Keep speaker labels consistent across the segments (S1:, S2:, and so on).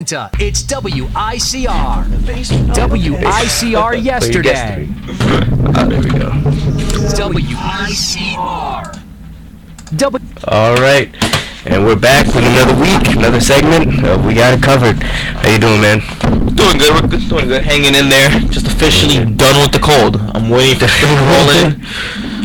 S1: It's WICR. WICR yesterday.
S2: There we go.
S1: WICR.
S2: All right, and we're back with another week, another segment. We got it covered. How you doing, man?
S3: Doing good. We're doing good. Hanging in there. Just officially done with the cold. I'm waiting for spring rolling.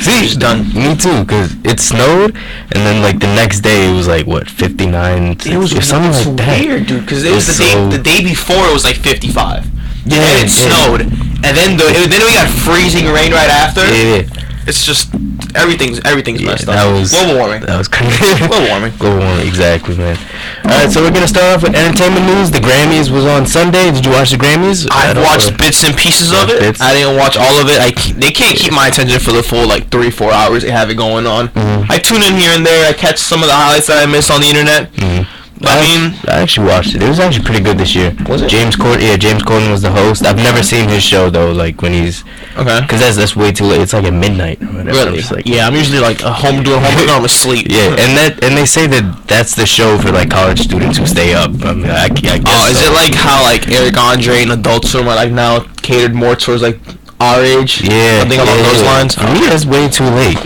S2: See,
S3: It's done.
S2: Me too, cause it snowed, and then like the next day it was like what 59,
S3: It was
S2: something like that.
S3: weird, dude. Because it was
S2: It's
S3: the day before it was like 55.
S2: Yeah,
S3: and it snowed, and then then we got freezing rain right after.
S2: Yeah.
S3: It's just everything's messed up.
S2: That was
S3: global warming.
S2: That was crazy.
S3: Global warming.
S2: Global warming, exactly, man. All right, so we're gonna start off with entertainment news. The Grammys was on Sunday. Did you watch the Grammys?
S3: I've watched bits and pieces of it.
S2: Bits.
S3: I didn't watch all of it. They can't keep my attention for the full like 3-4 hours they have it going on.
S2: Mm-hmm.
S3: I tune in here and there. I catch some of the highlights that I missed on the internet.
S2: Mm-hmm.
S3: But I
S2: actually watched it. It was actually pretty good this year.
S3: Was it?
S2: James Corden was the host. I've never seen his show though. Like when he's because that's way too late. It's like at midnight or whatever.
S3: Really?
S2: It's like,
S3: Yeah, I'm usually like home doing homework. I'm asleep.
S2: Yeah, and they say that's the show for like college students who stay up. I mean, I guess.
S3: Oh, is
S2: so.
S3: it like how like Eric Andre and Adult Swim are like now catered more towards like our age?
S2: Yeah,
S3: something along those lines.
S2: For me, that's way too late.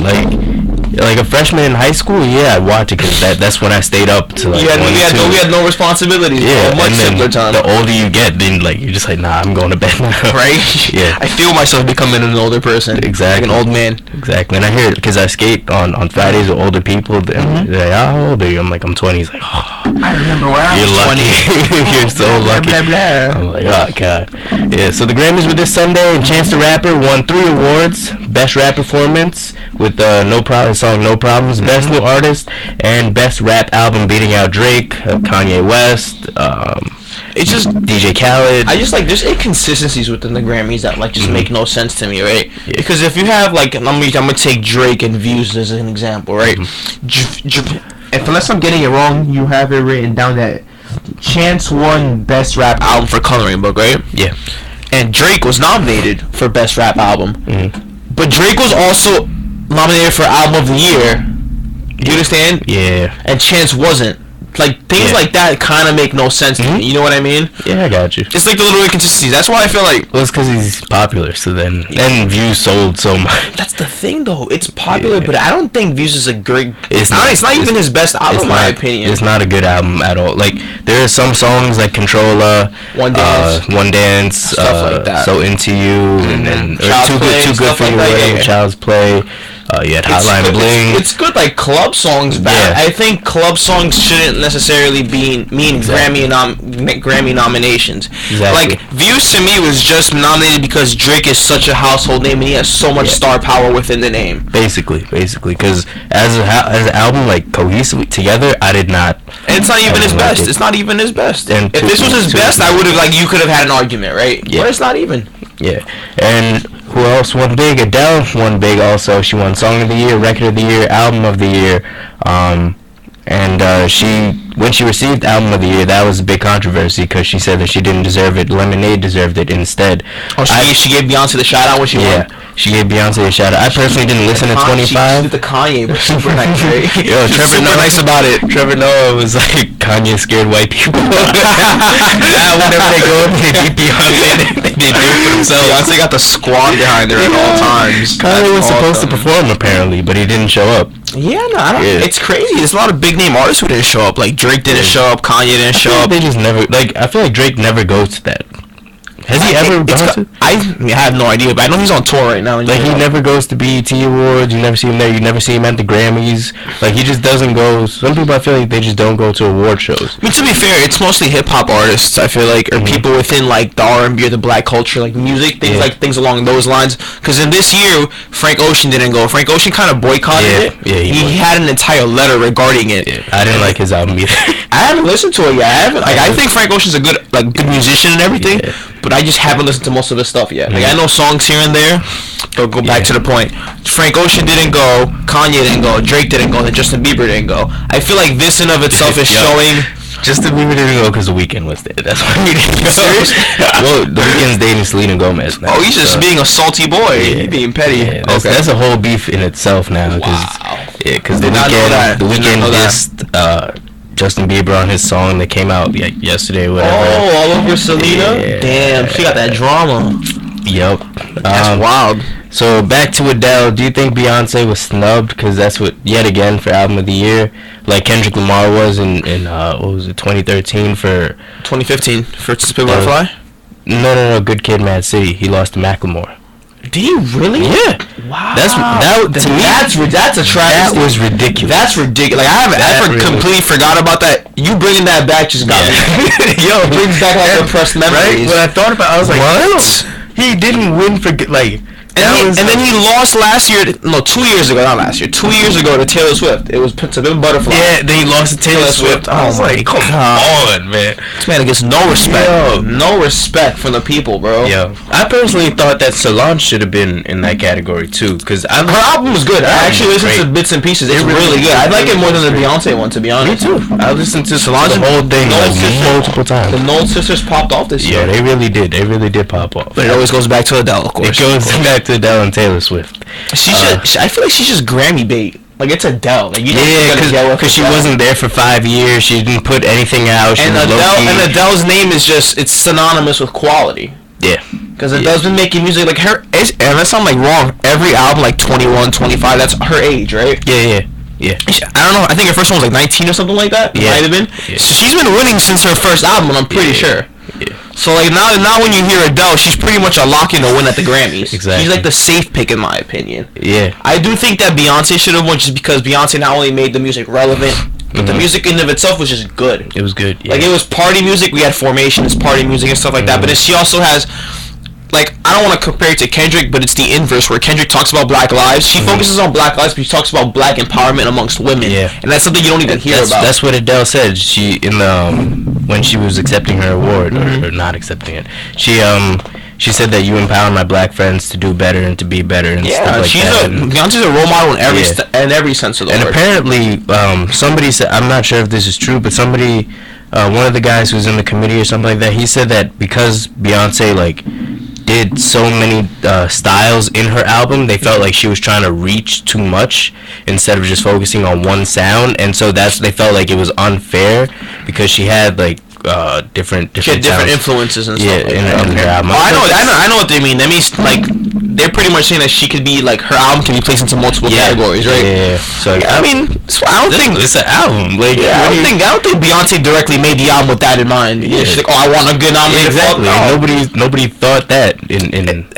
S2: Like a freshman in high school, yeah, I'd watch it because that's when I stayed up to like.
S3: We had no responsibilities.
S2: Yeah,
S3: much
S2: and then
S3: simpler time.
S2: the older you get, then like you're just like, nah, I'm going to bed now.
S3: Right?
S2: Yeah.
S3: I feel myself becoming an older person.
S2: Exactly.
S3: Like an old man.
S2: Exactly, and I hear it because I skate on Fridays with older people. They're like, how old are you? I'm like, I'm 20. He's like, oh,
S3: I remember when I
S2: you're
S3: was
S2: lucky.
S3: 20.
S2: You're so lucky.
S3: Blah, blah, blah.
S2: I'm like, oh god. Yeah. So the Grammys were this Sunday, and Chance the Rapper won 3 awards: Best Rap Performance with song No Problems, Best New Artist, and Best Rap Album, beating out Drake, Kanye West.
S3: It's just
S2: DJ Khaled.
S3: I just like there's inconsistencies within the Grammys that like just make no sense to me, right?
S2: Yeah.
S3: Because if you have like I'm gonna take Drake and Views as an example, right? If unless I'm getting it wrong, you have it written down that Chance won Best Rap Album for Coloring Book, right?
S2: Yeah.
S3: And Drake was nominated for Best Rap Album, but Drake was also nominated for Album of the Year. You understand?
S2: Yeah.
S3: And Chance wasn't. Like things like that kind of make no sense to me. You know what I mean?
S2: Yeah, I got you.
S3: It's like the little inconsistencies. That's why I feel like.
S2: Well, it's because he's popular, so then Views sold so much.
S3: That's the thing, though. It's popular, but I don't think Views is a great.
S2: It's
S3: not even his best album, in my opinion.
S2: It's not a good album at all. Like there are some songs like Controlla,
S3: One Dance,
S2: stuff
S3: like that.
S2: So Into You, and then Too Good for You, whatever, Child's Play. You had Hotline Bling.
S3: It's good, like club songs. Bad.
S2: Yeah.
S3: I think club songs shouldn't necessarily mean
S2: Exactly.
S3: Grammy nominations.
S2: Exactly.
S3: Like Views to me was just nominated because Drake is such a household name and he has so much star power within the name.
S2: Basically, because as an album like cohesively together, I did not.
S3: And it's not even his best. It's not even his best.
S2: And
S3: if this was his best, I would have you could have had an argument, right?
S2: Yeah.
S3: But it's not even.
S2: Yeah, and who else won big? Adele won big also. She won Song of the Year, Record of the Year, Album of the Year, and when she received Album of the Year, that was a big controversy because she said that she didn't deserve it. Lemonade deserved it instead.
S3: Oh, she gave Beyonce the shout out when she won.
S2: She gave Beyonce a shout out. I personally didn't listen to 25.
S3: She did the Kanye, but super nice, right?
S2: Yo, Trevor Noah, nice about it. Trevor Noah was like, Kanye scared white people. Now whenever they go up, they beat Beyonce. They do it for themselves.
S3: Beyonce got the squad behind her at all times.
S2: Kanye was supposed to perform apparently, but he didn't show up.
S3: Yeah, no, I don't. Yeah. It's crazy. There's a lot of big name artists who didn't show up. Like Drake didn't show up. Kanye didn't show up.
S2: They just never I feel like Drake never goes to that. Has he ever gone to?
S3: I have no idea, but I know he's on tour right now.
S2: Like he never goes to BET Awards. You never see him there. You never see him at the Grammys. Like he just doesn't go. Some people I feel like they just don't go to award shows.
S3: I mean, to be fair, it's mostly hip hop artists. I feel like, or people within like the R&B or the black culture, like music things, like things along those lines. Because in this year, Frank Ocean didn't go. Frank Ocean kind of boycotted it.
S2: Yeah,
S3: he had an entire letter regarding it.
S2: Yeah. I didn't like his album either.
S3: I haven't listened to it yet. I think Frank Ocean's a good musician and everything. Yeah. But I just haven't listened to most of his stuff yet. Like I know songs here and there. But go back to the point. Frank Ocean didn't go. Kanye didn't go. Drake didn't go. And Justin Bieber didn't go. I feel like this in of itself is showing.
S2: Justin Bieber didn't go because The Weeknd was there. That's why he didn't go.
S3: Serious?
S2: Well, The Weeknd's dating Selena Gomez now.
S3: Oh, he's just being a salty boy. He's being petty.
S2: Yeah, that's a whole beef in itself now.
S3: Wow.
S2: Yeah, because The Weeknd just Justin Bieber on his song that came out yesterday, whatever.
S3: Oh, all over Selena?
S2: Yeah.
S3: Damn, she got that drama.
S2: Yep.
S3: That's wild.
S2: So back to Adele. Do you think Beyonce was snubbed? Because that's what, yet again, for Album of the Year, like Kendrick Lamar was in what was it, 2013 for
S3: 2015 for To Pimp a Butterfly?
S2: No, Good Kid, Mad City. He lost to Macklemore.
S3: Did he really?
S2: Yeah.
S3: Wow.
S2: To me,
S3: that's a travesty.
S2: That was ridiculous.
S3: That's ridiculous. Like I completely forgot about that. You bringing that back just got me. Yo, it brings back like repressed memories.
S2: Right? When I thought about it, I was like, what? He didn't win for like.
S3: And then he lost last year. No, 2 years ago, not last year. 2 years ago to Taylor Swift. It was To Pimp a Butterfly.
S2: Yeah, then he lost to Taylor Swift. I was like, come on, man.
S3: This man gets no respect. Yo. No respect from the people, bro.
S2: Yo, I personally thought that Solange should have been in that category too, because her
S3: album was good. I actually listened to bits and pieces. It's really good. I like it more than the Beyonce one, to be honest.
S2: Me too. I listened to Solange the whole thing multiple times.
S3: The Noel sisters popped off this year.
S2: Yeah, they really did. They really did pop off.
S3: But it always goes back to Adele, of course.
S2: It goes back to Adele and Taylor Swift.
S3: I feel like she's just Grammy bait. Like, it's Adele. Like,
S2: because she wasn't there for 5 years. She didn't put anything out.
S3: And Adele's name is just, it's synonymous with quality.
S2: Yeah.
S3: Because Adele's been making music, like, and that sounds like wrong. Every album, like, 21, 25, that's her age, right?
S2: Yeah.
S3: I don't know. I think her first one was like 19 or something like that. Yeah. Might have been. Yeah. So she's been winning since her first album, I'm pretty sure. Yeah. So like now when you hear Adele, she's pretty much a lock-in to win at the Grammys.
S2: Exactly.
S3: She's like the safe pick in my opinion.
S2: Yeah.
S3: I do think that Beyonce should have won just because Beyonce not only made the music relevant, but the music in of itself was just good.
S2: It was good. Yeah.
S3: Like it was party music. We had Formation as party music and stuff like that. But she also has. Like, I don't want to compare it to Kendrick, but it's the inverse, where Kendrick talks about black lives. She focuses on black lives, but she talks about black empowerment amongst women. Yeah. And that's something you don't even hear about.
S2: That's what Adele said. She, in the, when she was accepting her award, or not accepting it, she said that you empower my black friends to do better and to be better and stuff like that.
S3: Beyonce's a role model in every sense of the word.
S2: And apparently, somebody said, I'm not sure if this is true, but somebody, one of the guys who's in the committee or something like that, he said that because Beyonce, like, did so many styles in her album, they felt like she was trying to reach too much instead of just focusing on one sound, and so they felt like it was unfair because she had like different
S3: influences and stuff.
S2: In her album.
S3: I know what they mean. That means like they're pretty much saying that she could be like her album can be placed into multiple categories, right?
S2: Yeah. So
S3: I mean, I don't think
S2: it's an album. Like
S3: I don't think Beyonce directly made the album with that in mind. Yeah. She's like, oh, I want a good nominated.
S2: Exactly. Nobody thought that.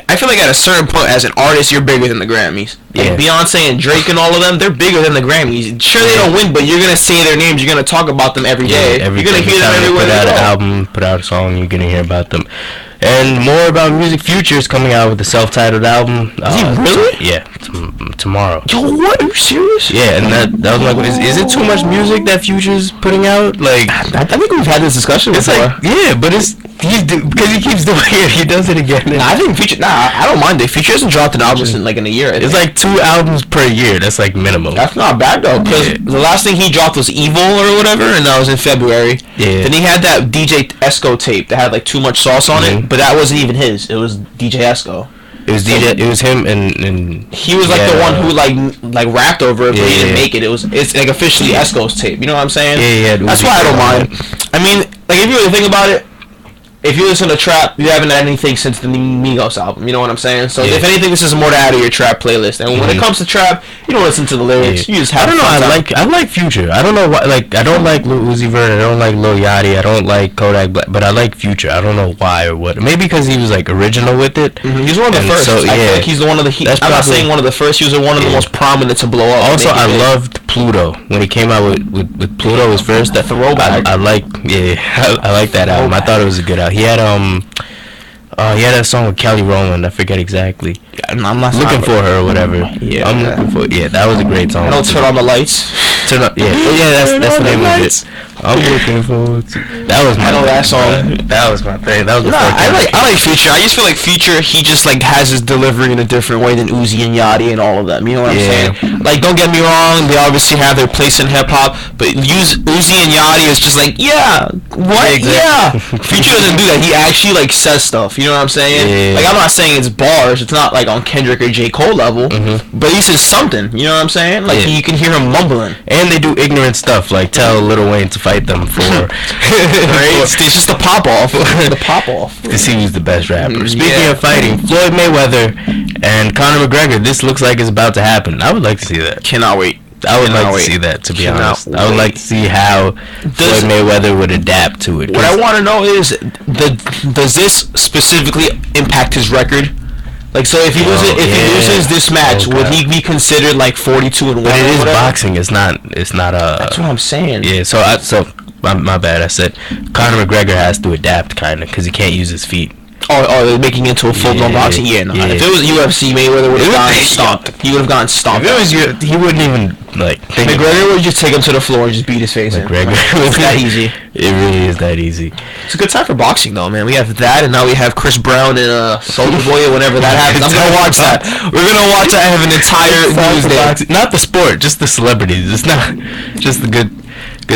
S3: I feel like at a certain point, as an artist, you're bigger than the Grammys. Like Beyonce and Drake and all of them, they're bigger than the Grammys. Sure, they don't win, but you're gonna say their names. You're gonna talk about them every day. You're gonna hear them everywhere.
S2: Put out an album, put out a song, you're gonna hear about them. And more about music. Future is coming out with a self-titled album.
S3: Is he really?
S2: Yeah, tomorrow.
S3: Yo, what? Are you serious?
S2: Yeah, and that was like, is it too much music that Future's putting out? Like,
S3: I think we've had this discussion before.
S2: Like, yeah, but because he keeps doing it, he does it again.
S3: I think Future. I don't mind it. Future hasn't dropped an album in a year.
S2: It's like 2 albums per year. That's like minimum.
S3: That's not bad though, because the last thing he dropped was Evil or whatever, and that was in February.
S2: Yeah.
S3: Then he had that DJ Esco tape that had like too much sauce on it, but that wasn't even his. It was DJ Esco.
S2: It was him and
S3: he was like the one who like rapped over it, but he didn't make it. It's like officially Esco's tape. You know what I'm saying?
S2: Yeah.
S3: That's why I don't mind. I mean, like if you really think about it, if you listen to trap, you haven't had anything since the Migos album. You know what I'm saying? So if anything, this is more to add to your trap playlist. And when it comes to trap, you don't listen to the lyrics. You just have.
S2: I don't know. I like Future. I don't know why. Like I don't like Lil Uzi Vert. I don't like Lil Yachty. I don't like Kodak Black. But I like Future. I don't know why or what. Maybe because he was like original with it.
S3: He's one of the first. So, I feel like he's one of the. I'm not saying one of the first. He was one of the most prominent to blow up.
S2: Also, I loved Pluto when he came out with Pluto was first. That
S3: throwback.
S2: I like that album. I thought it was a good album. He had that song with Kelly Rowland. I forget exactly.
S3: I'm not
S2: looking for her or whatever. I'm looking for. Yeah, that was a great song.
S3: I don't turn on the lights.
S2: Turn up. Yeah. That's the name of it. I'm looking forward to. That was my.
S3: I know that song.
S2: That was my thing. That was.
S3: I like Future. I just feel like Future. He just like has his delivery in a different way than Uzi and Yachty and all of them. You know what I'm saying? Like, don't get me wrong. They obviously have their place in hip hop, but Uzi and Yachty is just like, what? Yeah. Future doesn't do that. He actually like says stuff. You know what I'm saying?
S2: Yeah.
S3: Like, I'm not saying it's bars. It's not like on Kendrick or J. Cole level, but he says something. You know what I'm saying? Like you can hear him mumbling.
S2: and they do ignorant stuff like tell Lil Wayne to fight them for.
S3: Right? It's just the pop off. The pop off.
S2: To see who's the best rapper. Speaking of fighting, Floyd Mayweather and Conor McGregor. This looks like it's about to happen. I would like to see that.
S3: Cannot wait.
S2: I would like to see that, to be honest. I would like to see how Floyd Mayweather would adapt to it.
S3: What I want to know is, does this specifically impact his record? Like, so if he loses this match, would he be considered like 42-1?
S2: But it is boxing. It's not.
S3: That's what I'm saying.
S2: Yeah. So my bad. I said Conor McGregor has to adapt, kind of, because he can't use his feet.
S3: Oh, making it into a full-blown boxing? Yeah, no. If it was UFC, Mayweather would have gotten stomped. He would have gotten stomped.
S2: If it was he wouldn't even, like...
S3: McGregor would just take him to the floor and just beat his face in. It's that easy.
S2: It really is that easy.
S3: It's a good time for boxing, though, man. We have that, and now we have Chris Brown and Soulja Boy, whenever that happens. I'm going to watch that. We're going to watch that. I have an entire news day.
S2: Not the sport, just the celebrities. It's not just the good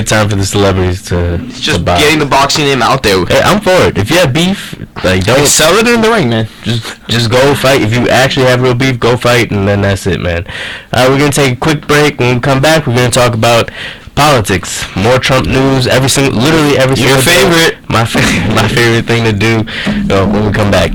S2: time for the celebrities to
S3: just
S2: box.
S3: Getting the boxing name out there.
S2: Hey, I'm for it. If you have beef, like, don't
S3: sell it in the ring, man.
S2: Just go fight. If you actually have real beef, go fight, and then that's it, man. We're gonna take a quick break. When we come back, we're gonna talk about politics, more Trump news, literally every single
S3: Your favorite.
S2: My favorite thing to do when we come back.